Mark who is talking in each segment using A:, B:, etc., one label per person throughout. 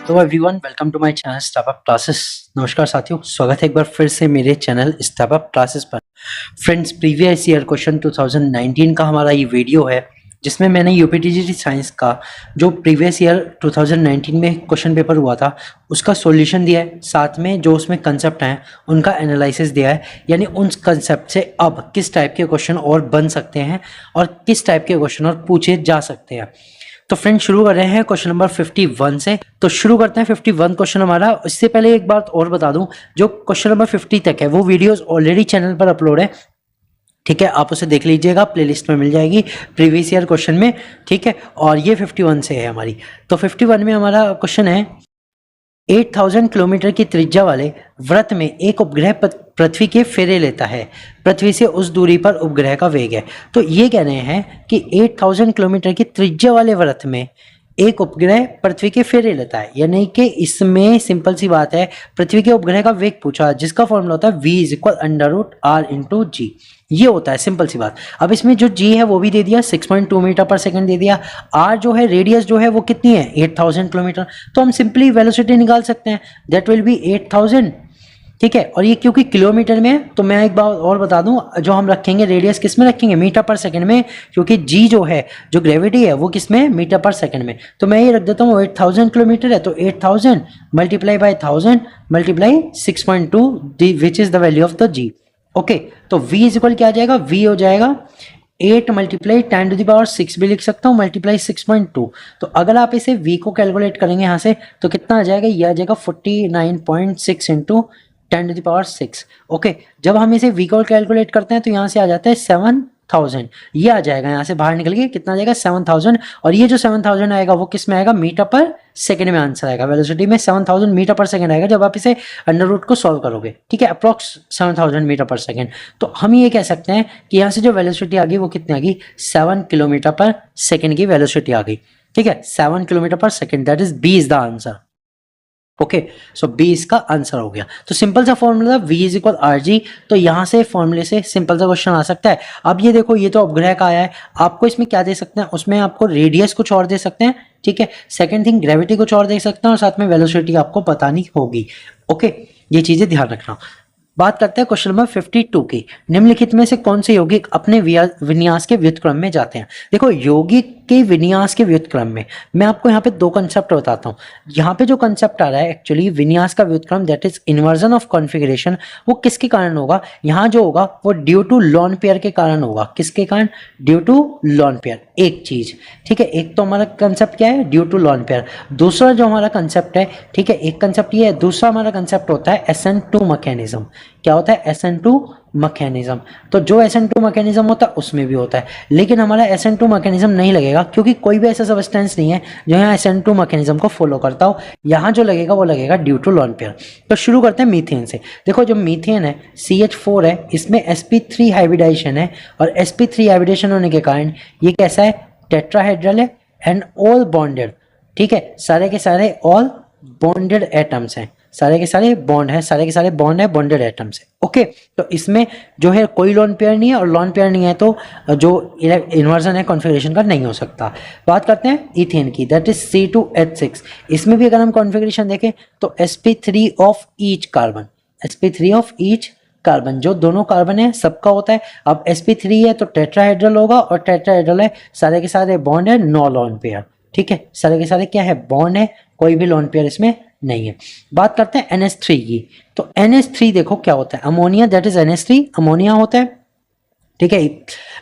A: Hello everyone, welcome to my channel step up classes. नमस्कार साथियों, स्वागत है एक बार फिर से मेरे चैनल स्टेप अप क्लासेस पर। फ्रेंड्स, प्रीवियस ईयर क्वेश्चन 2019 का हमारा ये वीडियो है जिसमें मैंने यूपीटीजीटी साइंस का जो प्रीवियस ईयर 2019 में क्वेश्चन पेपर हुआ था उसका सॉल्यूशन दिया है, साथ में जो उसमें कंसेप्ट हैं उनका एनालिसिस दिया है। यानी उन कंसेप्ट से अब किस टाइप के क्वेश्चन और बन सकते हैं और किस टाइप के क्वेश्चन और पूछे जा सकते हैं। तो फ्रेंड, शुरू कर रहे हैं क्वेश्चन नंबर 51 से। तो शुरू करते हैं 51 क्वेश्चन हमारा। इससे पहले एक बात और बता दूं, जो क्वेश्चन नंबर 50 तक है वो वीडियोस ऑलरेडी चैनल पर अपलोड है, ठीक है। आप उसे देख लीजिएगा, प्लेलिस्ट में मिल जाएगी प्रीवियस ईयर क्वेश्चन में, ठीक है। और ये 51 से है हमारी। तो 51 में हमारा क्वेश्चन है 8000 किलोमीटर की त्रिज्या वाले वृत्त में एक उपग्रह पृथ्वी के फेरे लेता है। पृथ्वी से उस दूरी पर उपग्रह का वेग है। तो ये कह रहे हैं कि 8000 किलोमीटर की त्रिज्या वाले वृत्त में एक उपग्रह पृथ्वी के फेरे लेता है। यानी कि इसमें सिंपल सी बात है, पृथ्वी के उपग्रह का वेग पूछा जिसका फॉर्मूला होता है v = √r/g। ये होता है सिंपल सी बात। अब इसमें जो g है वो भी दे दिया, 6.2 मीटर पर सेकंड दे दिया। r जो है, रेडियस जो है वो कितनी है, 8000 किलोमीटर। तो हम सिंपली वेलोसिटी निकाल सकते हैं, दैट विल बी 8000, ठीक है। और ये क्योंकि किलोमीटर में है तो मैं एक बात और बता दूं, जो हम रखेंगे रेडियस किस में रखेंगे, मीटर पर सेकंड में, क्योंकि जी जो है, जो ग्रेविटी है वो किस में, मीटर पर सेकंड में। तो मैं ये रख देता हूँ 8000 किलोमीटर है तो 8000 multiply by 1000 multiply 6.2 which is the value of the g. Okay, तो v इक्वल क्या आ जाएगा, v हो जाएगा 8 मल्टीप्लाई 10⁻⁶ भी लिख सकता हूँ, मल्टीप्लाई 6.2। तो अगर आप इसे v को कैलकुलेट करेंगे यहाँ से तो कितना आ जाएगा, ये आ जाएगा 49.6 इंटू 10⁻⁶। ओके, जब हम इसे v को कैलकुलेट करते हैं तो यहाँ से आ जाता है 7000। ये आ जाएगा यहाँ से बाहर निकल के, कितना आ जाएगा 7000। और ये जो 7000 आएगा वो किस में आएगा, मीटर पर सेकंड में आंसर आएगा। वेलोसिटी में 7000 मीटर पर सेकंड आएगा जब आप इसे अंडर रूट को सॉल्व करोगे, ठीक है। अप्रॉक्स 7000 मीटर पर सेकंड। तो हम ये कह सकते हैं कि यहाँ से जो वेलोसिटी आ गई वो कितनी आ गई, 7 किलोमीटर पर सेकंड की वेलोसिटी आ गई, ठीक है। 7 किलोमीटर पर second, that is b is the answer. Okay, so b इसका आंसर हो गया। तो सिंपल सा फॉर्मूला v = rg। तो यहां से फॉर्मूले से सिंपल सा क्वेश्चन आ सकता है। अब ये देखो, ये तो उपग्रह का आया है, आपको इसमें क्या दे सकते हैं, उसमें आपको रेडियस कुछ और दे सकते हैं, ठीक है। सेकंड थिंग, ग्रेविटी कुछ और दे सकते हैं और साथ में वेलोसिटी आपको बतानी होगी। ओके, ये चीजें ध्यान रखना। बात करते हैं क्वेश्चन नंबर 52 की। निम्नलिखित में से कौन से यौगिक अपने विन्यास के व्युत्क्रम में जाते हैं। देखो, यौगिक के विन्यास के व्युत्क्रम में मैं आपको यहाँ पे दो कंसेप्ट बताता हूँ। यहाँ पे जो कंसेप्ट आ रहा है एक्चुअली विन्यास का व्युत्क्रम, that is inversion of configuration, वो किसके कारण होगा, यहाँ जो होगा वो ड्यू टू लॉन पेयर के कारण होगा। किसके कारण, ड्यू टू लॉन पेयर। एक चीज, ठीक है, एक तो हमारा कंसेप्ट क्या है, ड्यू टू लॉन पेयर। दूसरा जो हमारा कंसेप्ट है, ठीक है, एक कंसेप्ट ये है, दूसरा हमारा कंसेप्ट होता है SN2 मैकेनिज्म। क्या होता है, SN2 मैकेनिज्म। तो जो SN2 मैकेनिज्म होता है उसमें भी होता है, लेकिन हमारा SN2 मैकेनिज्म नहीं लगेगा क्योंकि कोई भी ऐसा सब्सटेंस नहीं है जो यहाँ SN2 मैकेनिज्म को फॉलो करता हो। यहाँ जो लगेगा वो लगेगा ड्यू टू लॉन पेयर। तो शुरू करते हैं मीथेन से। देखो, जो मीथेन है CH4 है, इसमें sp3 हाइब्रिडाइजेशन है और sp3 हाइब्रिडेशन होने के कारण ये कैसा है, टेट्राहेड्रल है एंड ऑल बॉन्डेड, ठीक है। सारे के सारे ऑल बॉन्डेड एटम्स हैं, सारे के सारे बॉन्ड है, सारे के सारे बॉन्ड है, बॉन्डेड एटम्स है। ओके, तो इसमें जो है कोई लॉन पेयर नहीं है, और लॉन पेयर नहीं है तो जो इन्वर्जन है कॉन्फ़िगरेशन का नहीं हो सकता। बात करते हैं इथेन की, दैट इज C2H6। इसमें भी अगर हम कॉन्फ़िगरेशन देखें तो sp3 of each carbon, sp3 of each carbon, जो दोनों कार्बन है सबका होता है। अब sp3 है तो टेट्राहेड्रल होगा, और टेट्राहेड्रल है, सारे के सारे बॉन्ड है, नो लॉन पेयर, ठीक है। सारे के सारे क्या है, बॉन्ड है, कोई भी लॉन पेयर इसमें नहीं है। बात करते हैं NH3 की। तो NH3 देखो क्या होता है, ammonia, that is NH3, ammonia होता है, ठीक है।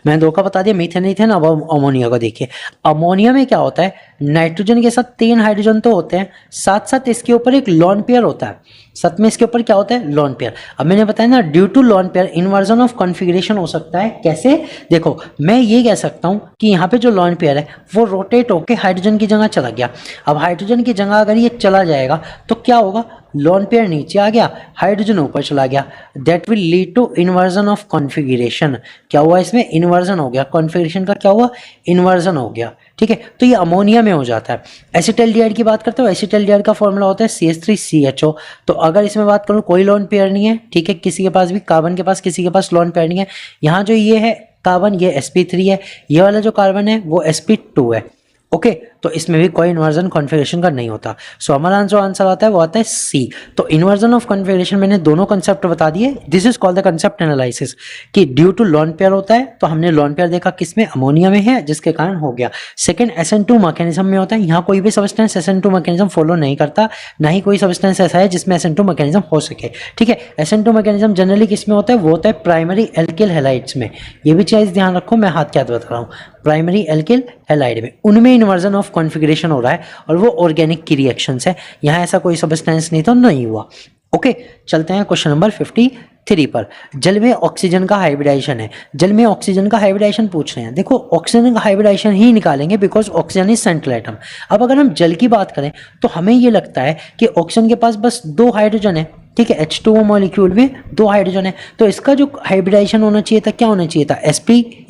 A: मैंने दो का बता दिया, मीथेन नहीं थे ना। अब अमोनिया को देखिए, अमोनिया में क्या होता है, नाइट्रोजन के साथ 3 हाइड्रोजन तो होते हैं, साथ साथ इसके ऊपर एक लॉन पेयर होता है, साथ में इसके ऊपर क्या होता है, लॉन पेयर। अब मैंने बताया ना, due to lone pair inversion of configuration हो सकता है। कैसे, देखो मैं ये कह सकता हूँ कि यहाँ पे जो लॉन पेयर है वो रोटेट होके हाइड्रोजन की जगह चला गया। अब हाइड्रोजन की जगह अगर ये चला जाएगा तो क्या होगा, लॉन पेयर नीचे आ गया, हाइड्रोजन ऊपर चला गया, that will lead to inversion of configuration. क्या हुआ, इसमें इन्वर्जन हो गया, कॉन्फ़िगरेशन का क्या हुआ, इन्वर्जन हो गया, ठीक है। तो ये अमोनिया में हो जाता है। एसिटाल्डिहाइड की बात करते हो, एसिटाल्डिहाइड का फॉर्मूला होता है CH3CHO। तो अगर इसमें बात करूँ, कोई लॉन पेयर नहीं है, ठीक है, किसी के पास भी, कार्बन के पास किसी के पास लॉन पेयर नहीं है। यहाँ जो ये है कार्बन, ये sp3 है, ये वाला जो कार्बन है वो sp2 है। ओके, तो तो इसमें भी कोई इन्वर्जन कॉन्फ़िगरेशन का नहीं होता। सो हमारा आंसर आता है वो आता है सी। तो इन्वर्जन ऑफ कॉन्फ़िगरेशन मैंने दोनों कंसेप्ट बता दिए। This is called the concept analysis कि ड्यू टू लोन पेयर होता है, तो हमने लोन पेयर देखा किसमें, अमोनिया में है, जिसके कारण हो गया। सेकंड SN2 मैकेनिज्म में होता है, यहाँ कोई भी सब्सटेंस SN2 मैकेनिज्म फॉलो नहीं करता, ना ही कोई सब्सटेंस ऐसा है जिसमें SN2 मैकेनिज्म हो सके। ठीक है, SN2 मैकेनिज्म जनरली किसमें होता है, वो होता है प्राइमरी एल्किल हैलाइड्स में। ये भी चीज ध्यान रखो, मैं हाथ क्या बता रहा हूँ, प्राइमरी एल्किल हैलाइड में, उनमें इन्वर्जन ऑफ कॉन्फ़िगरेशन हो रहा है और वो ऑर्गेनिक की रिएक्शंस है। यहाँ ऐसा कोई सब्सटेंस नहीं तो नहीं हुआ। ओके, चलते हैं क्वेश्चन नंबर 53 पर। जल में ऑक्सीजन का हाइब्रिडाइजेशन है, जल में ऑक्सीजन का हाइब्रिडाइजेशन पूछ रहे हैं। देखो ऑक्सीजन का हाइब्रिडाइजेशन ही निकालेंगे because oxygen is central atom. अब अगर हम जल की बात करें तो हमें ये लगता है कि ऑक्सीजन के पास बस 2 हाइड्रोजन है। ठीक है, H2O मॉलिक्यूल में 2 हाइड्रोजन है, तो इसका जो हाइब्रिडाइजेशन होना चाहिए था, क्या होना चाहिए था,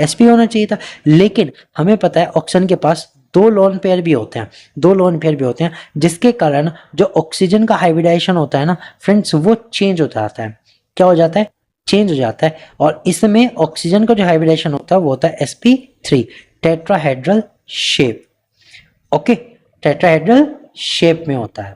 A: sp होना चाहिए था। लेकिन हमें पता है ऑक्सीजन के पास 2 लोन पेयर भी होते हैं, 2 लोन पेयर भी होते हैं, जिसके कारण जो ऑक्सीजन का हाइब्रिडाइजेशन होता है ना फ्रेंड्स, वो चेंज हो जाता है। क्या हो जाता है, चेंज हो जाता है। और इसमें ऑक्सीजन का जो हाइब्रिडाइजेशन होता है वो होता है sp3, tetrahedral shape. Okay, tetrahedral shape में होता है।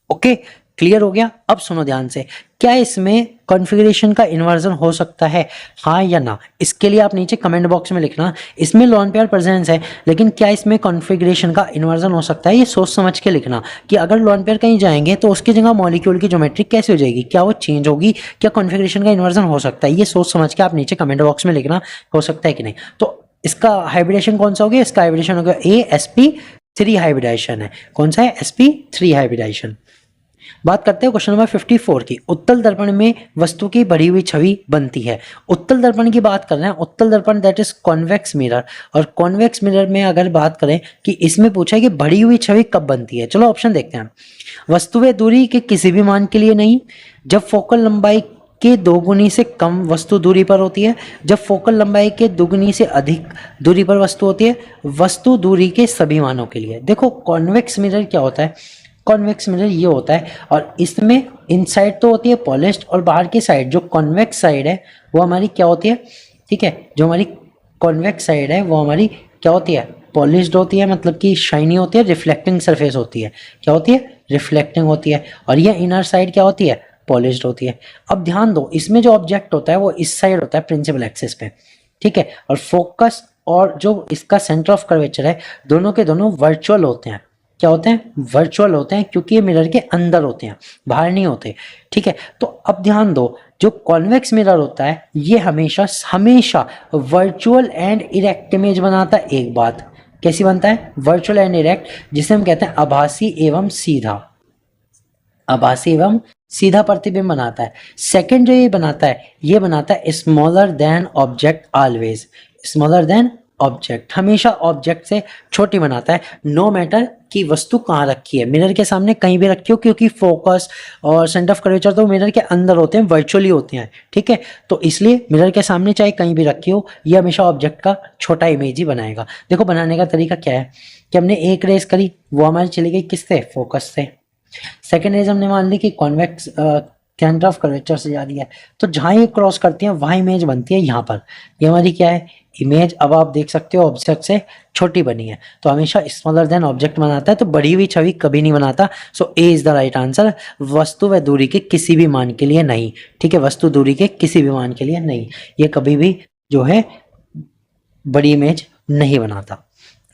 A: ओके, क्लियर हो गया। अब सुनो ध्यान से, क्या इसमें कॉन्फ़िगरेशन का इन्वर्जन हो सकता है, हाँ या ना? इसके लिए आप नीचे कमेंट बॉक्स में लिखना। इसमें लोन पेयर प्रेजेंस है, लेकिन क्या इसमें कॉन्फ़िगरेशन का इन्वर्जन हो सकता है, ये सोच समझ के लिखना कि अगर लोन पेयर कहीं जाएंगे तो उसकी जगह मॉलिक्यूल की ज्योमेट्री कैसे हो जाएगी, क्या वो चेंज होगी, क्या कॉन्फ़िगरेशन का इन्वर्जन हो सकता है, ये सोच समझ के आप नीचे कमेंट बॉक्स में लिखना, हो सकता है कि नहीं। तो इसका हाइब्रिडेशन कौन सा हो गया, इसका हाइब्रिडेशन हो गया sp3 हाइब्रिडाइजेशन है। कौन सा है, sp3 हाइब्रिडाइजेशन। बात करते हैं क्वेश्चन नंबर 54 की। उत्तल दर्पण में वस्तु की बढ़ी हुई छवि बनती है। उत्तल दर्पण की बात कर रहे हैं, उत्तल दर्पण दैट इज कॉन्वेक्स मिरर। और कॉन्वेक्स मिरर में अगर बात करें कि इसमें पूछा है कि बढ़ी हुई छवि कब बनती है, चलो ऑप्शन देखते हैं। वस्तुएं दूरी के किसी भी मान के लिए नहीं, जब फोकल लंबाई के 2 गुनी से कम वस्तु दूरी पर होती है, जब फोकल लंबाई के 2 गुनी से अधिक दूरी पर वस्तु होती है, वस्तु दूरी के सभी मानों के लिए। देखो कॉन्वेक्स मिरर क्या होता है, कॉन्वेक्स मिरर ये होता है, और इसमें इनसाइड तो होती है पॉलिश्ड, और बाहर की साइड जो कॉन्वेक्स साइड है वो हमारी क्या होती है, ठीक है, जो हमारी कॉन्वेक्स साइड है वो हमारी क्या होती है, पॉलिश्ड होती है, मतलब कि शाइनी होती है, रिफ्लेक्टिंग सरफेस होती है। क्या होती है, रिफ्लेक्टिंग होती है। और ये इनर साइड क्या होती है, पॉलिश्ड होती है। अब ध्यान दो, इसमें जो ऑब्जेक्ट होता है वो इस साइड होता है प्रिंसिपल एक्सिस पे, ठीक है, और फोकस और जो इसका सेंटर ऑफ कर्वेचर है दोनों के दोनों वर्चुअल होते हैं। क्या होते हैं, वर्चुअल होते हैं, क्योंकि ये मिरर के अंदर होते हैं, बाहर नहीं होते। ठीक है, तो अब ध्यान दो, जो कॉन्वेक्स मिरर होता है ये हमेशा हमेशा वर्चुअल एंड इरेक्ट इमेज बनाता है। एक बात कैसी बनता है, वर्चुअल एंड इरेक्ट, जिसे हम कहते हैं आभासी एवं सीधा, आभासी एवं सीधा प्रतिबिंब बनाता है। सेकंड जो ये बनाता है, ये बनाता है smaller than object, always smaller than object, हमेशा ऑब्जेक्ट से छोटी बनाता है, नो मैटर कि वस्तु कहाँ रखी है, मिरर के सामने कहीं भी रखी हो, क्योंकि फोकस और सेंटर ऑफ कर्वेचर तो मिरर के अंदर होते हैं, वर्चुअली होते हैं। ठीक है, तो इसलिए मिरर के सामने चाहे कहीं भी रखी हो, ये हमेशा ऑब्जेक्ट का छोटा इमेज ही बनाएगा। देखो बनाने का तरीका क्या है कि हमने एक रेस करी, वो हमारी चली गई किससे, फोकस से। सेकेंड रेज हमने मान ली कि कॉन्वेक्स सेंटर ऑफ कर्वेचर से जा रही है, तो जहाँ ये क्रॉस करती है वहाँ इमेज बनती है यहाँ पर, ये हमारी क्या है, इमेज। अब आप देख सकते हो ऑब्जेक्ट से छोटी बनी है, तो हमेशा स्मॉलर देन ऑब्जेक्ट बनाता है, तो बड़ी हुई छवि कभी नहीं बनाता। सो ए इज द राइट आंसर, वस्तु व दूरी के किसी भी मान के लिए नहीं। ठीक है, वस्तु दूरी के किसी भी मान के लिए नहीं, ये कभी भी जो है बड़ी इमेज नहीं बनाता।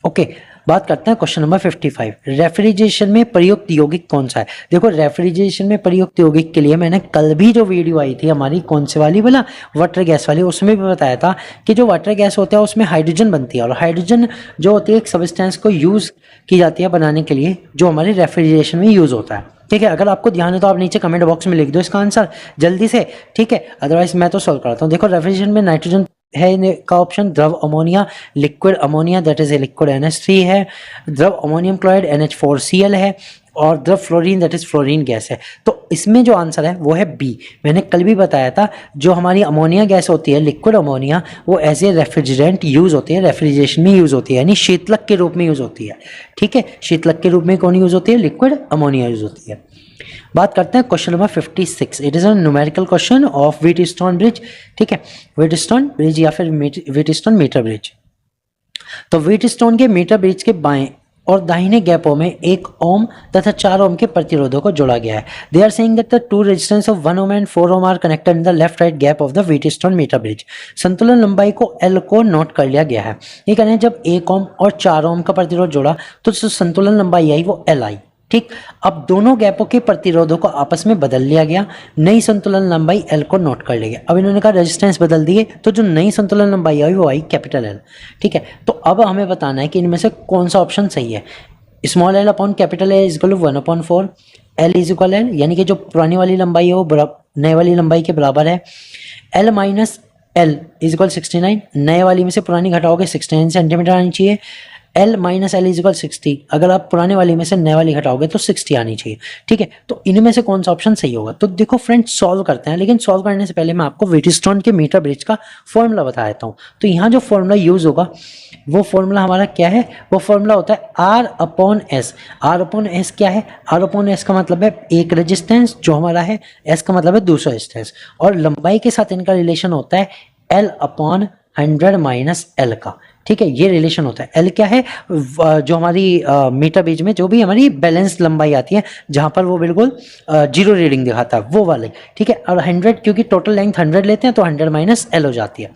A: ओके, बात करते हैं क्वेश्चन नंबर 55। रेफ्रिजरेशन में प्रयुक्त यौगिक कौन सा है। देखो रेफ्रिजरेशन में प्रयुक्त यौगिक के लिए मैंने कल भी जो वीडियो आई थी हमारी, कौन से वाली बोला, वाटर गैस वाली, उसमें भी बताया था कि जो वाटर गैस होता है उसमें हाइड्रोजन बनती है, और हाइड्रोजन जो होती है एक सब्सटेंस को यूज की जाती है बनाने के लिए, जो हमारे रेफ्रिजरेशन में यूज होता है। ठीक है, अगर आपको ध्यान है तो आप नीचे कमेंट बॉक्स में लिख दो इसका आंसर जल्दी से। ठीक है, अदरवाइज मैं तो सॉल्व करता हूँ। देखो रेफ्रिजरेशन में नाइट्रोजन है का ऑप्शन, द्रव ammonia, liquid ammonia that is a liquid NH3 है, द्रव अमोनियम क्लोराइड NH4Cl है, और द्रव fluorine that is fluorine gas है। तो इसमें जो आंसर है वो है बी। मैंने कल भी बताया था जो हमारी अमोनिया गैस होती है, लिक्विड अमोनिया, वो एज ए रेफ्रिजरेंट यूज होती है, रेफ्रिजरेशन में यूज होती है, यानी शीतलक के रूप में यूज होती है। ठीक है, शीतलक के रूप में कौन यूज होती है, लिक्विड अमोनिया यूज होती है। बात करते हैं question number 56। It is a numerical question of Wheatstone bridge. ठीक है, व्हीटस्टोन ब्रिज या फिर व्हीटस्टोन मीटर ब्रिज। तो व्हीटस्टोन के मीटर ब्रिज के बाएं और दाहिने गैपों में 1 ओम तथा 4 ओम के प्रतिरोधों को जोड़ा गया है। They are saying that the two resistance of 1 ohm and 4 ohm are connected in the left right gap of the Wheatstone metre bridge. संतुलन लंबाई को एल को नोट कर लिया गया है। ये कहते हैं जब 1 ओम और 4 ओम का प्रतिरोध जोड़ा तो जो संतुलन लंबाई आई वो एल आई। ठीक, अब दोनों गैपों के प्रतिरोधों को आपस में बदल लिया गया, नई संतुलन लंबाई एल को नोट कर लिया। अब इन्होंने कहा रेजिस्टेंस बदल दिए तो जो नई संतुलन लंबाई आई वो आई कैपिटल एल। ठीक है, तो अब हमें बताना है कि इनमें से कौन सा ऑप्शन सही है। Small l upon capital a is equal to 1/4, l is equal l, यानी कि जो पुरानी वाली लंबाई है वो नए वाली लंबाई के बराबर है। L minus L is equal 69, नए वाली में से पुरानी घटाओगे 69 सेंटीमीटर आनी चाहिए। L minus L is equal 60, अगर आप पुराने वाली में से नए वाली घटाओगे तो 60 आनी चाहिए। ठीक है, तो इनमें से कौन सा ऑप्शन सही होगा। तो देखो फ्रेंड्स, सॉल्व करते हैं, लेकिन सॉल्व करने से पहले मैं आपको व्हीटस्टोन के मीटर ब्रिज का फॉर्मूला बता देता हूँ। तो यहाँ जो फॉर्मूला यूज होगा वो फॉर्मूला हमारा क्या है, वो फॉर्मूला होता है r upon s. R upon s क्या है, आर अपॉन एस का मतलब है एक रेजिस्टेंस जो हमारा है, एस का मतलब है दूसरा रेजिस्टेंस, और लंबाई के साथ इनका रिलेशन होता है एल अपॉन 100 माइनस एल का। ठीक है, ये रिलेशन होता है। एल क्या है, जो हमारी मीटर ब्रिज में जो भी हमारी बैलेंस लंबाई आती है जहां पर वो बिल्कुल जीरो रीडिंग दिखाता है वो वाले। ठीक है, और 100 क्योंकि टोटल लेंथ 100 लेते हैं तो 100 माइनस एल हो जाती है।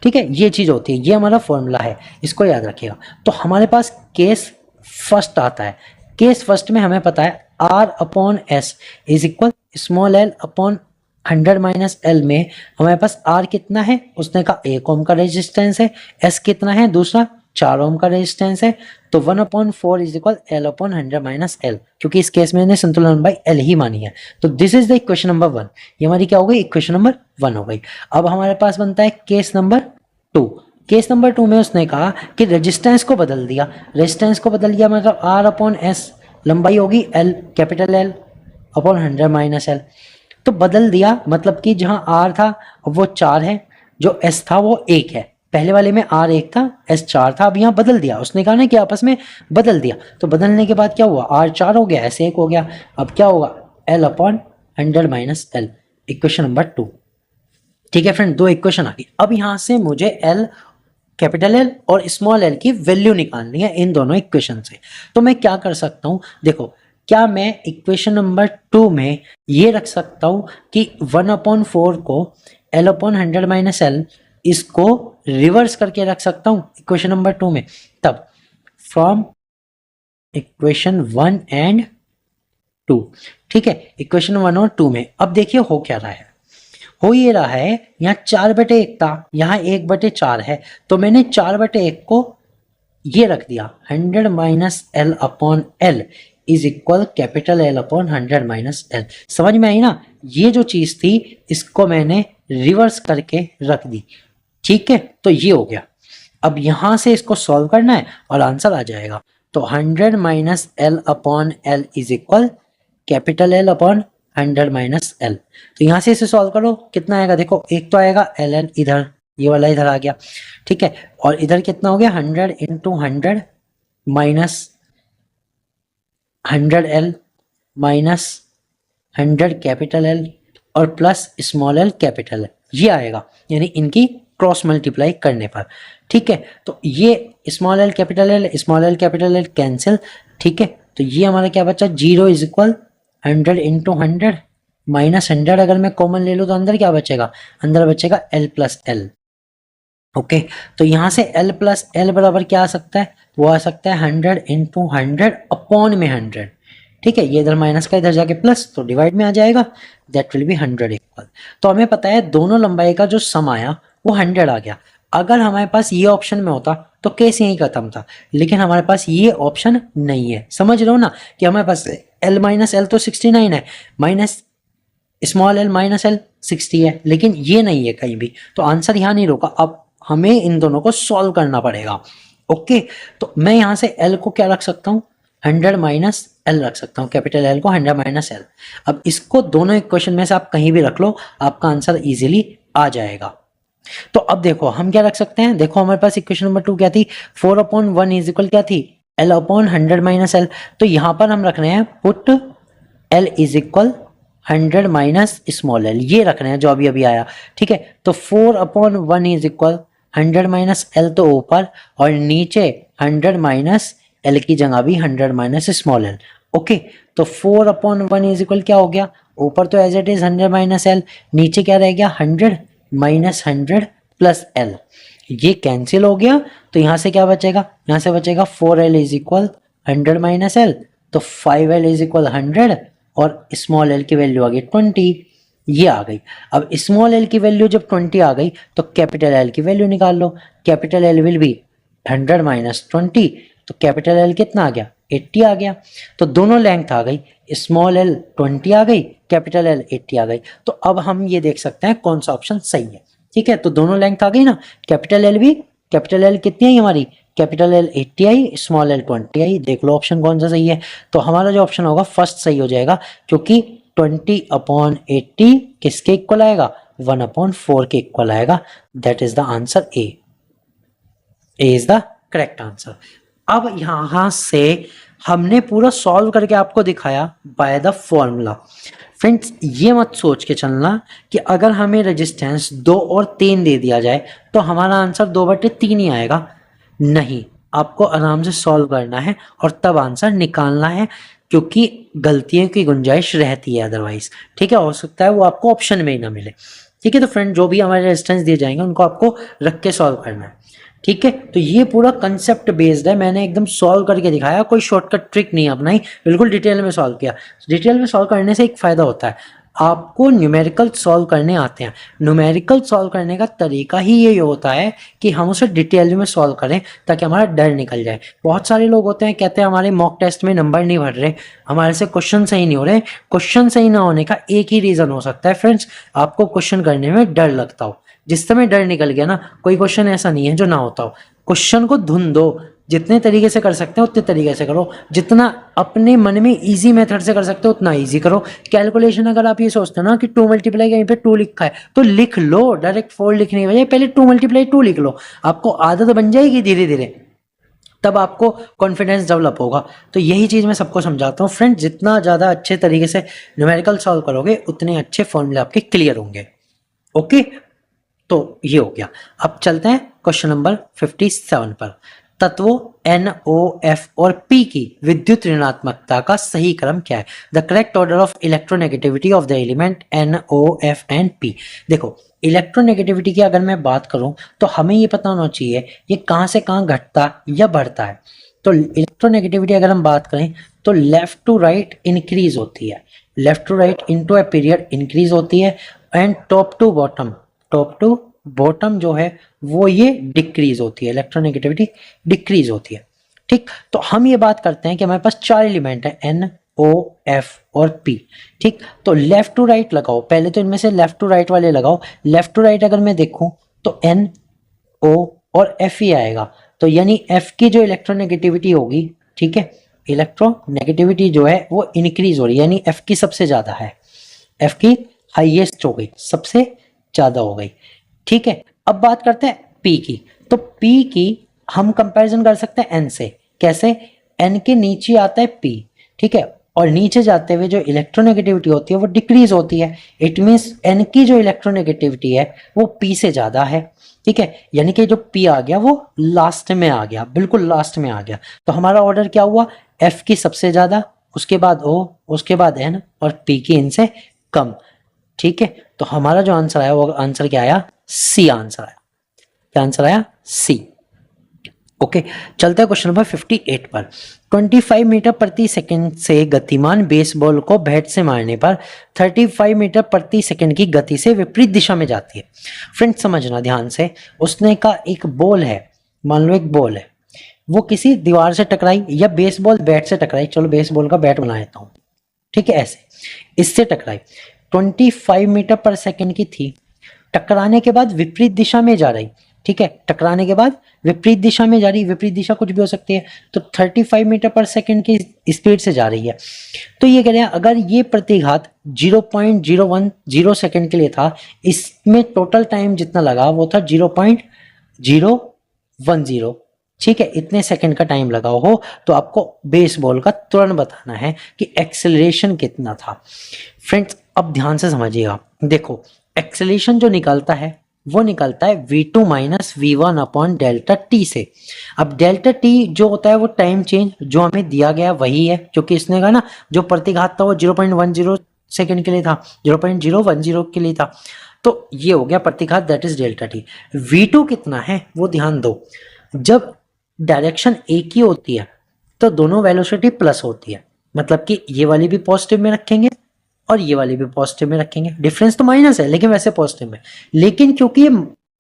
A: ठीक है, ये चीज होती है, ये हमारा फॉर्मूला है, इसको याद रखिएगा। तो हमारे पास केस फर्स्ट आता है। केस फर्स्ट में हमें पता है r upon s is equal small l upon 100 minus l में हमारे पास आर कितना है, उसने कहा 1 ओम का रेजिस्टेंस है, एस कितना है, दूसरा 4 ओम का रेजिस्टेंस है, तो 1/4 is equal L upon 100 minus L, क्योंकि इस केस में संतुलन लंबाई एल ही मानी है। तो this is the equation number 1। ये हमारी क्या हो गई, इक्वेशन नंबर 1 हो गई। अब हमारे पास बनता है केस नंबर 2। केस नंबर 2 में उसने कहा कि रेजिस्टेंस को बदल दिया। रेजिस्टेंस को बदल दिया मतलब आर अपॉन एस, लंबाई होगी L capital L upon 100 minus L. तो बदल दिया मतलब कि जहां आर था वो 4 है, जो एस था वो 1 है। पहले वाले में आर 1 था, एस 4 था, अब यहाँ बदल दिया। उसने कहा ना कि आपस में बदल दिया, तो बदलने के बाद क्या हुआ, आर 4 हो गया, एस 1 हो गया। अब क्या होगा, L upon 100 minus L, equation number 2। ठीक है फ्रेंड, 2 इक्वेशन आ गई। अब यहाँ से मुझे एल कैपिटल एल और स्मॉल एल की वैल्यू निकालनी है इन दोनों इक्वेशन से। तो मैं क्या कर सकता हूँ, देखो, क्या मैं इक्वेशन नंबर 2 में ये रख सकता हूँ कि 1/4 को एल अपॉन 100 माइनस एल, इसको रिवर्स करके रख सकता हूँ इक्वेशन नंबर 2 में। तब फ्रॉम इक्वेशन 1 एंड 2, ठीक है, इक्वेशन 1 और 2 में अब देखिए हो क्या रहा है। हो ये रहा है, यहाँ 4/1 था, यहाँ 1/4 है, तो मैंने 4/1 को ये रख दिया 100 minus L upon L is equal capital L upon 100 minus L. समझ में आई ना, ये जो चीज थी इसको मैंने रिवर्स करके रख दी। ठीक है, तो ये हो गया। अब यहां से इसको सॉल्व करना है और आंसर आ जाएगा। तो 100 minus L upon L is equal capital L upon 100 minus L. तो यहां से इसे सॉल्व करो, कितना आएगा, देखो एक तो आएगा एल एन, इधर ये वाला इधर आ गया। ठीक है, और इधर कितना हो गया, 100 into 100 minus 100 L minus 100 capital L और plus small L capital L, ये आएगा, यानी इनकी क्रॉस मल्टीप्लाई करने पर। ठीक है, तो ये small L capital L cancel. ठीक है, तो ये हमारा क्या बचा, 0 इज इक्वल 100 इंटू 100 माइनस 100, अगर मैं कॉमन ले लूँ तो अंदर क्या बचेगा, अंदर बचेगा एल प्लस एल। ओके, तो यहाँ से एल प्लस एल बराबर क्या आ सकता है, वो आ सकता है 100 इंटू 100 अपॉन में 100। ठीक है, ये इधर माइनस का इधर जाके प्लस, तो डिवाइड में आ जाएगा, दैट विल बी 100 इक्वल। तो हमें पता है दोनों लंबाई का जो सम आया वो 100 आ गया। अगर हमारे पास ये ऑप्शन में होता तो केस यही खत्म था, लेकिन हमारे पास ये ऑप्शन नहीं है। समझ रहे हो ना, कि हमारे पास एल माइनस एल तो 69 है, minus small L minus L 60 है, लेकिन ये नहीं है कहीं भी, तो आंसर यहाँ नहीं रोका। अब हमें इन दोनों को सॉल्व करना पड़ेगा। ओके, तो मैं यहाँ से एल को क्या रख सकता हूँ, 100 माइनस एल रख सकता हूँ, कैपिटल एल को 100 माइनस एल। अब इसको दोनों इक्वेशन में से आप कहीं भी रख लो, आपका आंसर इजीली आ जाएगा। तो अब देखो हम क्या रख सकते हैं, देखो हमारे पास इक्वेशन नंबर 2 क्या थी, 4/1 इज इक्वल क्या थी, एल अपॉन 100 माइनस एल। तो यहाँ पर हम रख रहे हैं put L is equal 100 minus small L, ये रख रहे हैं जो अभी अभी आया। ठीक है, तो 4/1 इज इक्वल 100 माइनस एल तो ऊपर और नीचे 100 माइनस एल की जगह भी 100 माइनस स्मॉल एल। ओके, तो 4/1 इज इक्वल क्या हो गया, ऊपर तो as it is 100 minus l, नीचे क्या रह गया 100 माइनस 100 प्लस एल। ये कैंसिल हो गया तो यहाँ से क्या बचेगा, यहाँ से बचेगा 4l is equal 100 minus L, तो 5l इज इक्वल 100 और स्मॉल एल की वैल्यू आ गई 20, ये आ गई। अब स्मॉल एल की वैल्यू जब 20 आ गई तो कैपिटल एल की वैल्यू निकाल लो। Capital L will be 100 minus 20, तो कैपिटल एल कितना आ गया 80 आ गया। तो दोनों लेंथ आ गई, स्मॉल एल 20 आ गई, कैपिटल एल 80 आ गई। तो अब हम ये देख सकते हैं कौन सा ऑप्शन सही है। ठीक है, तो दोनों लेंथ आ गई ना, कैपिटल एल भी, कैपिटल एल कितनी आई हमारी, कैपिटल एल 80 आई, स्मॉल एल 20 आई। देख लो ऑप्शन कौन सा सही है। तो हमारा जो ऑप्शन होगा फर्स्ट सही हो जाएगा, क्योंकि 20/80 किसके इक्वल आएगा, 1/4 के इक्वल आएगा। That is the answer A is the correct answer. अब यहां से हमने पूरा सॉल्व करके आपको दिखाया बाय द फॉर्मूला। फ्रेंड्स ये मत सोच के चलना कि अगर हमें रेजिस्टेंस 2 और 3 दे दिया जाए तो हमारा आंसर 2/3 ही आएगा। नहीं, आपको आराम से सॉल्व करना है और तब आंसर निकालना है, क्योंकि गलतियों की गुंजाइश रहती है अदरवाइज। ठीक है, हो सकता है वो आपको ऑप्शन में ही ना मिले। ठीक है, तो फ्रेंड जो भी हमारे रेजिस्टेंस दिए जाएंगे उनको आपको रख के सॉल्व करना है। ठीक है, तो ये पूरा कंसेप्ट बेस्ड है, मैंने एकदम सॉल्व करके दिखाया, कोई शॉर्टकट ट्रिक नहीं अपनाई, बिल्कुल डिटेल में सॉल्व किया। डिटेल में सॉल्व करने से एक फायदा होता है, आपको न्यूमेरिकल सॉल्व करने आते हैं। न्यूमेरिकल सॉल्व करने का तरीका ही ये होता है कि हम उसे डिटेल में सॉल्व करें ताकि हमारा डर निकल जाए। बहुत सारे लोग होते हैं कहते हैं हमारे मॉक टेस्ट में नंबर नहीं बढ़ रहे, हमारे से क्वेश्चन सही नहीं हो रहे। क्वेश्चन सही ना होने का एक ही रीज़न हो सकता है फ्रेंड्स, आपको क्वेश्चन करने में डर लगता हो। जिस समय डर निकल गया ना, कोई क्वेश्चन ऐसा नहीं है जो ना होता हो। क्वेश्चन को धुन दो, जितने तरीके से कर सकते हो उतने तरीके से करो, जितना अपने मन में इजी मेथड से कर सकते हो उतना इजी करो। कैलकुलेशन अगर आप ये सोचते हो ना कि 2 मल्टीप्लाई कहीं पे 2 लिखा है तो लिख लो, डायरेक्ट 4 लिखने की बजाय पहले 2 मल्टीप्लाई 2 लिख लो, आपको आदत बन जाएगी धीरे धीरे, तब आपको कॉन्फिडेंस डेवलप होगा। तो यही चीज़ मैं सबको समझाता हूँ फ्रेंड, जितना ज़्यादा अच्छे तरीके से न्यूमेरिकल सॉल्व करोगे उतने अच्छे फॉर्मूले आपके क्लियर होंगे। ओके, तो ये हो गया। अब चलते हैं क्वेश्चन नंबर 57 पर। तत्वों NOF और P की विद्युत ऋणात्मकता का सही क्रम क्या है? The correct order of electronegativity of the element NOF and P। देखो, इलेक्ट्रोनेगेटिविटी की अगर मैं बात करूं तो हमें ये पता होना चाहिए ये कहाँ से कहाँ घटता या बढ़ता है। तो इलेक्ट्रोनेगेटिविटी अगर हम बात करें तो लेफ्ट टू राइट इंक्रीज होती है, left to right into a period increase होती है, एंड टॉप टू बॉटम जो है वो ये डिक्रीज होती है, इलेक्ट्रोनेगेटिविटी डिक्रीज होती है। ठीक, तो हम ये बात करते हैं कि हमारे पास 4 एलिमेंट है NOF और P। ठीक, तो लेफ्ट टू राइट लगाओ, पहले तो इनमें से लेफ्ट टू राइट वाले लगाओ। लेफ्ट टू राइट अगर मैं देखूं तो NO और F ही आएगा, तो यानी F की जो इलेक्ट्रोनेगेटिविटी होगी, ठीक है, इलेक्ट्रोनेगेटिविटी जो है वो इंक्रीज हो रही है, यानी F की सबसे ज्यादा है, F की हाईएस्ट हो गई, सबसे ज्यादा हो गई। ठीक है, अब बात करते हैं P की। तो P की हम कंपैरिजन कर सकते हैं N से। कैसे? N के नीचे आता है P, ठीक है, और नीचे जाते हुए जो इलेक्ट्रोनेगेटिविटी होती है वो डिक्रीज होती है। इट मींस N की जो इलेक्ट्रोनेगेटिविटी है वो P से ज्यादा है। ठीक है, यानी कि जो P आ गया वो लास्ट में आ गया, बिल्कुल लास्ट में आ गया। तो हमारा ऑर्डर क्या हुआ? F की सबसे ज्यादा, उसके बाद O, उसके बाद N और P की इनसे कम। ठीक है, तो हमारा जो आंसर आया वो आंसर क्या आया? सी आंसर आया। क्या आंसर आया? सी। ओके, चलते हैं क्वेश्चन नंबर 58 पर। 25 मीटर प्रति सेकंड से गतिमान बेसबॉल को बैट से मारने पर 35 मीटर प्रति सेकंड की गति से विपरीत दिशा में जाती है। फ्रेंड्स समझना ध्यान से, उसने का एक बॉल है, मान लो एक बॉल है, वो किसी दीवार से टकराई या बेसबॉल बैट से टकराई, चलो बेसबॉल का बैट बना लेता हूँ, ठीक है, ऐसे इससे टकराई, 25 मीटर पर सेकंड की थी, टकराने के बाद विपरीत दिशा में जा रही। ठीक है, टकराने के बाद विपरीत दिशा में जा रही, विपरीत दिशा कुछ भी हो सकती है, तो 35 मीटर पर सेकंड की स्पीड से जा रही है। तो ये कह रहे हैं अगर ये प्रतिघात 0.010 सेकंड के लिए था, इसमें टोटल टाइम जितना लगा वो था 0.010। ठीक है, इतने सेकंड का टाइम लगा हो, तो आपको बेसबॉल का तुरंत बताना है कि एक्सेलरेशन कितना था। फ्रेंड्स अब ध्यान से समझिएगा, देखो एक्सेलरेशन जो निकलता है वो निकलता है v2 minus v1 upon delta T से। अब डेल्टा टी जो होता है वो टाइम चेंज जो हमें दिया गया वही है, क्योंकि इसने कहा ना जो प्रतिघात था वो 0.10 सेकंड के लिए था, 0.010 के लिए था, तो ये हो गया प्रतिघात, that is delta T. v2 कितना है वो ध्यान दो, जब डायरेक्शन एक ही होती है तो दोनों वेलोसिटी प्लस होती है, मतलब कि ये वाली भी पॉजिटिव में रखेंगे और ये वाली भी पॉजिटिव में रखेंगे, डिफरेंस तो माइनस है लेकिन वैसे पॉजिटिव में, लेकिन क्योंकि ये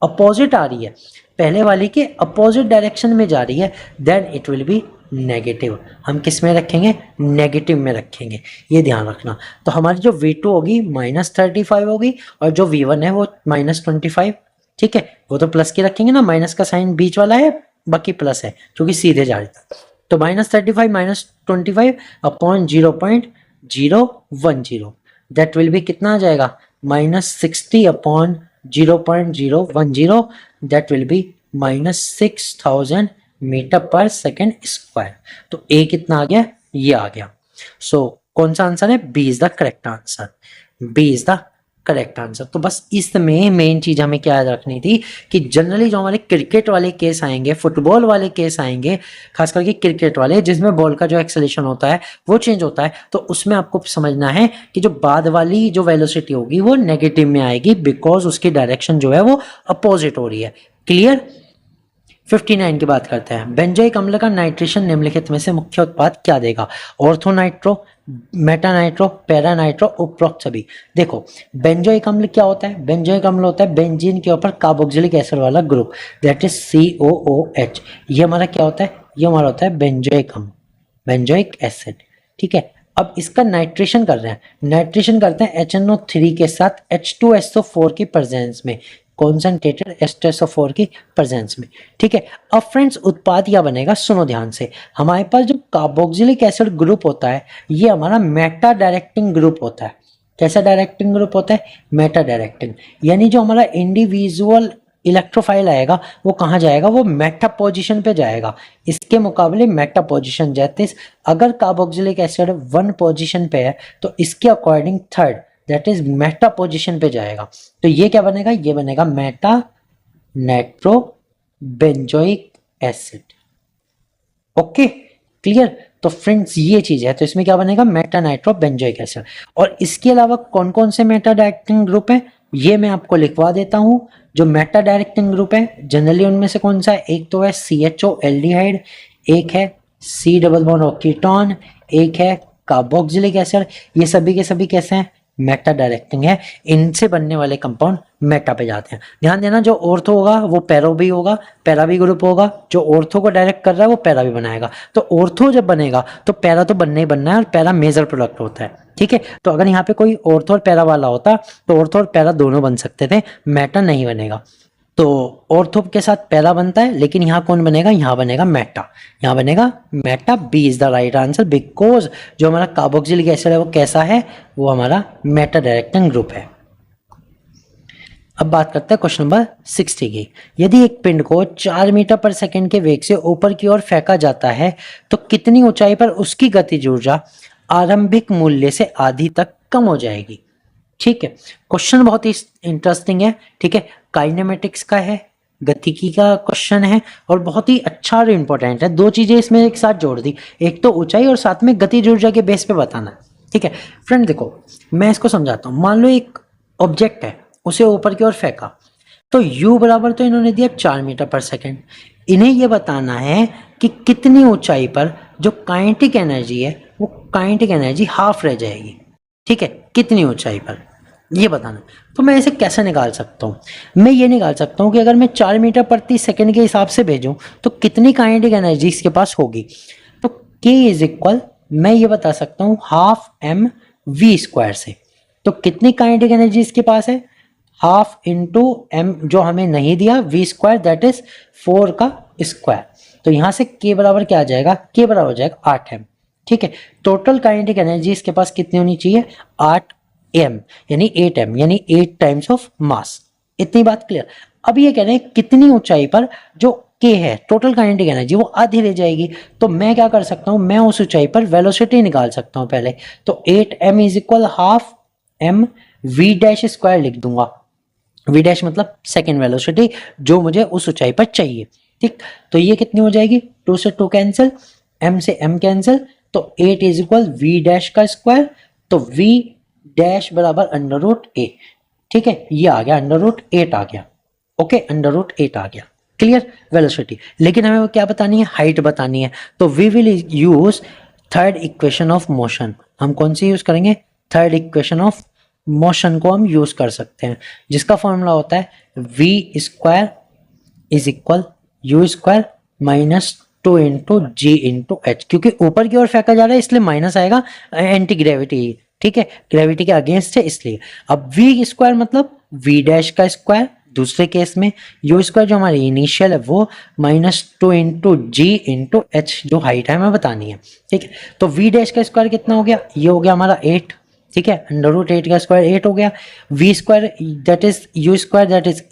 A: अपोजिट आ रही है, पहले वाली के अपोजिट डायरेक्शन में जा रही है, then it will be negative. हम किस में रखेंगे, नेगेटिव में रखेंगे, ये ध्यान रखना। तो हमारी जो v2 होगी -35 होगी और जो v1 है वो -25, ठीक है, वो तो प्लस की रखेंगे ना, माइनस का साइन बीच वाला है, बाकी प्लस है क्योंकि सीधे जा रही था। तो -35 -25 अपॉन 0.010, दैट विल बी कितना आ जाएगा, -60 upon 0.010, that will be -6000 metre पर सेकेंड स्क्वायर। तो ए कितना आ गया, ये आ गया। सो कौन सा आंसर है, b is the correct answer, b is the correct answer. तो बस इसमें मेन चीज हमें क्या याद रखनी थी कि जनरली जो हमारे क्रिकेट वाले केस आएंगे, फुटबॉल वाले केस आएंगे, खास करके क्रिकेट वाले जिसमें बॉल का जो एक्सेलेरेशन होता है वो चेंज होता है, तो उसमें आपको समझना है कि जो बाद वाली जो वेलोसिटी होगी वो नेगेटिव में आएगी, बिकॉज उसकी डायरेक्शन जो है वो अपोजिट हो रही है। क्लियर। 59 की बात करते हैं। बेंजोइक अम्ल का नाइट्रेशन निम्नलिखित में से मुख्य उत्पाद क्या देगा, ऑर्थोनाइट्रो, मेटानाइट्रो, पैरानाइट्रो, उपरोक्त सभी। देखो बेंजोइक अम्ल क्या होता है, बेंजोइक अम्ल होता है बेंजीन के ऊपर कार्बोक्सिलिक एसिड वाला ग्रुप, दैट इज COOH। ये हमारा क्या होता है, ये हमारा होता है बेंजोइक अम्ल, बेंजोइक एसिड, ठीक है। अब इसका नाइट्रेशन कर रहे हैं, नाइट्रेशन करते हैं HNO3 के साथ H2SO4 की प्रेजेंस में, कॉन्सेंट्रेटेड H2SO4 की प्रेजेंस में, ठीक है। अब फ्रेंड्स उत्पाद क्या बनेगा, सुनो ध्यान से। हमारे पास जो कार्बोक्सिलिक एसिड ग्रुप होता है ये हमारा मेटा डायरेक्टिंग ग्रुप होता है। कैसा डायरेक्टिंग ग्रुप होता है, मेटा डायरेक्टिंग, यानी जो हमारा इंडिविजुअल इलेक्ट्रोफाइल आएगा वो कहाँ जाएगा, वो मेटा पोजीशन पे जाएगा। इसके मुकाबले मेटा पोजीशन जैसे अगर कार्बोक्सिलिक एसिड 1 पोजीशन पे है तो इसके according third, that is Meta position पे जाएगा। तो ये क्या बनेगा, ये बनेगा Meta nitro benzoic acid. Okay clear. तो फ्रेंड्स ये चीज है, तो इसमें क्या बनेगा, मेटा नाइट्रो बेंजोइक एसिड। और इसके अलावा कौन कौन से मेटा डायरेक्टिंग ग्रुप है ये मैं आपको लिखवा देता हूं। जो मेटा डायरेक्टिंग ग्रुप है जनरली उनमें से कौन सा है, एक तो है CHO एल्डिहाइड, एक है C डबल बॉन्ड ऑक्सीटोन, एक है कार्बोक्सिलिक एसिड। ये सभी के सभी कैसे हैं, मेटा डायरेक्टिंग है, इनसे बनने वाले कंपाउंड मेटा पे जाते हैं। ध्यान देना जो ऑर्थो होगा वो पैरो भी होगा, पैरा भी ग्रुप होगा, जो ऑर्थो को डायरेक्ट कर रहा है वो पैरा भी बनाएगा। तो ऑर्थो जब बनेगा तो पैरा तो बनना ही बनना है, और पैरा मेजर प्रोडक्ट होता है, ठीक है। तो अगर यहाँ पे कोई ऑर्थो और पैरा वाला होता तो ऑर्थो और पैरा दोनों बन सकते थे, मेटा नहीं बनेगा। तो ऑर्थो के साथ पैरा बनता है, लेकिन यहाँ कौन बनेगा, यहाँ बनेगा मेटा, यहाँ बनेगा meta. B is the right answer, because जो हमारा कार्बोक्सिलिक एसिड है वो कैसा है, वो हमारा मेटा डायरेक्टिंग ग्रुप है। अब बात करते हैं क्वेश्चन नंबर 60 की। यदि एक पिंड को 4 मीटर पर सेकंड के वेग से ऊपर की ओर फेंका जाता है तो कितनी ऊंचाई पर उसकी गतिज ऊर्जा आरंभिक मूल्य से आधी तक कम हो जाएगी। ठीक है, क्वेश्चन बहुत ही इंटरेस्टिंग है, ठीक है, काइनेमेटिक्स का है, गतिकी का क्वेश्चन है और बहुत ही अच्छा और इम्पोर्टेंट है। दो चीजें इसमें एक साथ जोड़ दी, एक तो ऊंचाई और साथ में गतिज ऊर्जा के बेस पे बताना। ठीक है फ्रेंड, देखो मैं इसको समझाता हूँ। मान लो एक ऑब्जेक्ट है, उसे ऊपर की ओर फेंका, तो u बराबर तो इन्होंने दिया 4 मीटर पर सेकेंड। इन्हें यह बताना है कि कितनी ऊंचाई पर जो काइनेटिक एनर्जी है वो काइनेटिक एनर्जी हाफ रह जाएगी। ठीक है, कितनी ऊंचाई पर ये बताना। तो मैं इसे कैसे निकाल सकता हूँ, मैं ये निकाल सकता हूँ कि अगर मैं 4 मीटर प्रति सेकेंड के हिसाब से भेजूँ तो कितनी काइनेटिक एनर्जी इसके पास होगी। तो k इज इक्वल, मैं ये बता सकता हूँ हाफ m v स्क्वायर से। तो कितनी काइनेटिक एनर्जी इसके पास है, हाफ इंटू m जो हमें नहीं दिया v स्क्वायर, दैट इज 4 का स्क्वायर। तो यहाँ से k बराबर क्या आ जाएगा, k बराबर हो जाएगा 8m। ठीक है, टोटल काइनेटिक एनर्जी इसके पास कितनी होनी चाहिए, 8m यानी 8m यानी 8 टाइम्स ऑफ मास। इतनी बात क्लियर। अब ये कह रहे हैं कितनी ऊंचाई पर जो k है टोटल काइनेटिक एनर्जी वो आधी रह जाएगी। तो मैं क्या कर सकता हूँ, मैं उस ऊंचाई पर वेलोसिटी निकाल सकता हूँ पहले। तो 8m is equal half m v dash square लिख दूंगा। वी डैश मतलब सेकेंड वेलोसिटी जो मुझे उस ऊंचाई पर चाहिए, ठीक। तो ये कितनी हो जाएगी, 2 से 2 कैंसिल, m से m कैंसिल, तो 8 इज इक्वल वी डैश का स्क्वायर, तो v डैश बराबर अंडर रूट ए, ठीक है, ये आ गया अंडर रूट 8 आ गया, ओके, अंडर रूट 8 आ गया, क्लियर वेलोसिटी। लेकिन हमें वो क्या बतानी है, हाइट बतानी है, तो we will use third equation of motion. हम कौन सी यूज करेंगे, थर्ड इक्वेशन ऑफ मोशन को हम यूज कर सकते हैं, जिसका फॉर्मूला होता है v square is equal u square minus 2 into g into h, क्योंकि ऊपर की ओर फेंका जा रहा है इसलिए माइनस आएगा, एंटी ग्रेविटी, ठीक है, ग्रेविटी के अगेंस्ट है इसलिए। अब वी स्क्वायर मतलब वी डैश का स्क्वायर, दूसरे केस में यू स्क्वायर जो हमारी इनिशियल है वो minus 2 into g into H जो हाइट है हमें बतानी है, ठीक है। तो वी डैश का स्क्वायर कितना हो गया, ये हो गया हमारा 8, ठीक है, अंडर रूट 8 का स्क्वायर 8 हो गया, v square that is u square that is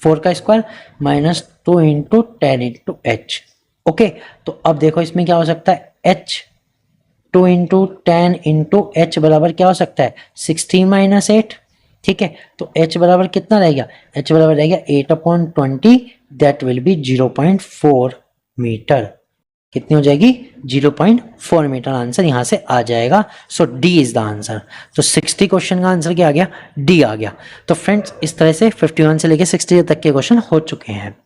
A: 4 का square minus 2 into 10 into h, okay. तो अब देखो इसमें क्या हो सकता है, एच 2 इंटू 10 इंटू एच बराबर क्या हो सकता है, 16 माइनस 8, ठीक है। तो h बराबर कितना रहेगा, h बराबर रहेगा 8/20, दैट विल बी 0.4 मीटर, कितनी हो जाएगी 0.4 मीटर, आंसर यहां से आ जाएगा। सो डी इज द आंसर। तो 60 क्वेश्चन का आंसर क्या आ गया, डी आ गया। तो फ्रेंड्स इस तरह से 51 से लेके 60 तक के क्वेश्चन हो चुके हैं।